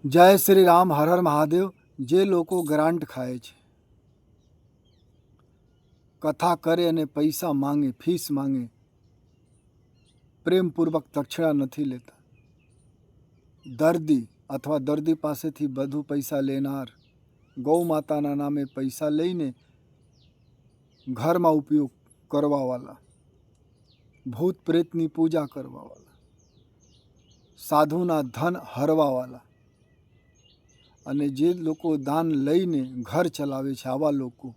જય શ્રી રામ, હર હર મહાદેવ. જે લોકો ગ્રાન્ટ ખાય છે, કથા કરે અને પૈસા માંગે, ફીસ માંગે, પ્રેમપૂર્વક દક્ષિણા નથી લેતા, દર્દી અથવા દર્દી પાસેથી બધું પૈસા લેનાર, ગૌ માતાના નામે પૈસા લઈને ઘરમાં ઉપયોગ કરવાવાળા, ભૂત પ્રેતની પૂજા કરવાવાળા, સાધુના ધન હરવાવાળા અને જે લોકો દાન લઈને ઘર ચલાવે છે, આવા લોકો,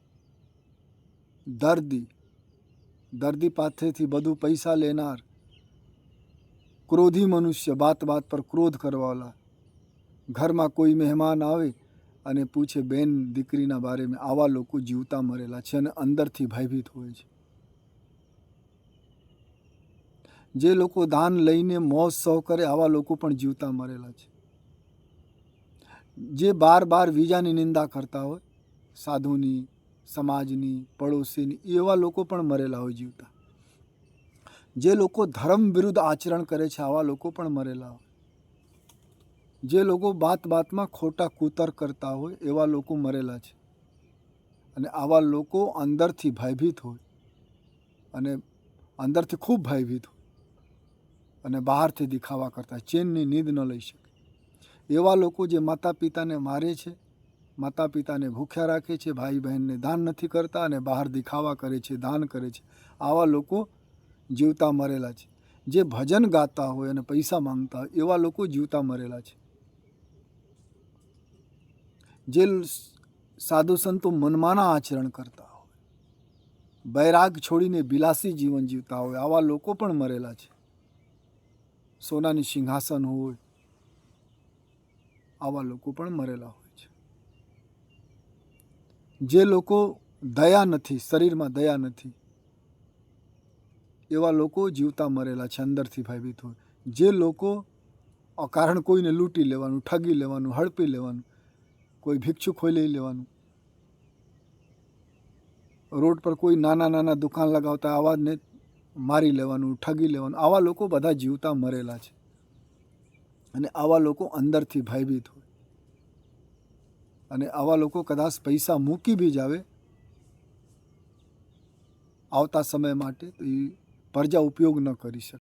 દર્દી પાસેથી બધું પૈસા લેનાર, ક્રોધી મનુષ્ય, બાત બાત પર ક્રોધ કરવાવાળા, ઘરમાં કોઈ મહેમાન આવે અને પૂછે બેન દીકરીના બારેમાં, આવા લોકો જીવતા મરેલા છે અને અંદરથી ભયભીત હોય છે. જે લોકો દાન લઈને મોજ સૌ કરે, આવા લોકો પણ જીવતા મરેલા છે. જે બાર બીજાની નિંદા કરતા હોય, સાધુની, સમાજની, પડોશીની, એવા લોકો પણ મરેલા હોય જીવતા. જે લોકો ધર્મ વિરુદ્ધ આચરણ કરે છે, આવા લોકો પણ મરેલા હોય. જે લોકો બાતમાં ખોટા કૂતર કરતા હોય, એવા લોકો મરેલા છે. અને આવા લોકો અંદરથી ભયભીત હોય અને અંદરથી ખૂબ ભયભીત હોય અને બહારથી દેખાવા કરતા ચેનની નીંદ ન લઈ શકે. એવા લોકો જે માતા પિતાને મારે છે, માતા પિતાને ભૂખ્યા રાખે છે, ભાઈ બહેનને દાન નથી કરતા અને બહાર દેખાવા કરે છે, દાન કરે છે, આવા લોકો જીવતા મરેલા છે. જે ભજન ગાતા હોય અને પૈસા માંગતા હોય, એવા લોકો જીવતા મરેલા છે. જે સાધુ સંતો મનમાના આચરણ કરતા હોય, બૈરાગ છોડીને બિલાસી જીવન જીવતા હોય, આવા લોકો પણ મરેલા છે. સોનાની સિંહાસન હોય, આવા લોકો પણ મરેલા હોય છે. જે લોકો દયા નથી, શરીરમાં દયા નથી, એવા લોકો જીવતા મરેલા છે, અંદરથી ભયભીત હોય. જે લોકો અકારણ કોઈને લૂંટી લેવાનું, ઠગી લેવાનું, હડપી લેવાનું, કોઈ ભિક્ષુક હોય લઈ લેવાનું, રોડ પર કોઈ નાના દુકાન લગાવતા આવાને મારી લેવાનું, ઠગી લેવાનું, આવા લોકો બધા જીવતા મરેલા છે. અને આવા લોકો અંદરથી ભયભીત હોય અને આવા લોકો કદાચ પૈસા મૂકી બી જાવે આવતા સમય માટે, તો એ પ્રજા ઉપયોગ ન કરી શકે.